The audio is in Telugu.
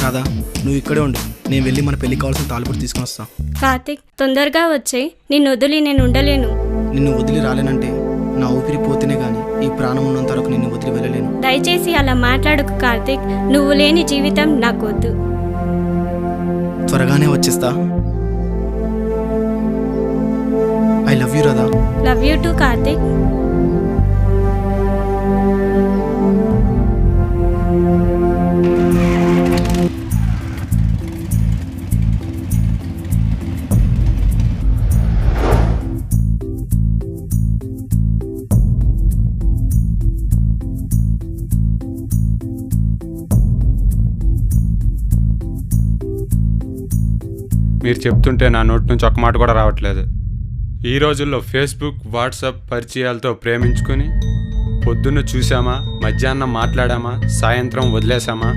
రాధా, నువ్వు ఇక్కడే ఉండు, నేను వెళ్ళి మన పెళ్లి కావాల్సిన తాలిబొట్టు తీసుకుని వస్తా. కార్తిక్, తొందరగా వచ్చే, నిన్ను వదిలి నేను ఉండలేను. నిన్ను వదిలి రాలేనంటే నా ఊపిరి పోతేనే గానీ ఈ ప్రాణం ఉన్నంత వరకు నిన్ను వదిలి వెళ్ళలేను. దయచేసి అలా మాట్లాడకు కార్తిక్, నువ్వు లేని జీవితం నాకొద్దు. త్వరగానే వచ్చేస్తా. I love you Radha. Love you to Karthik. మీరు చెప్తుంటే నా నోటి నుంచి ఒక్క మాట కూడా రావట్లేదు. ఈ రోజుల్లో ఫేస్బుక్, వాట్సాప్ పరిచయాలతో ప్రేమించుకొని పొద్దున్న చూసామా, మధ్యాహ్నం మాట్లాడామా, సాయంత్రం వదిలేసామా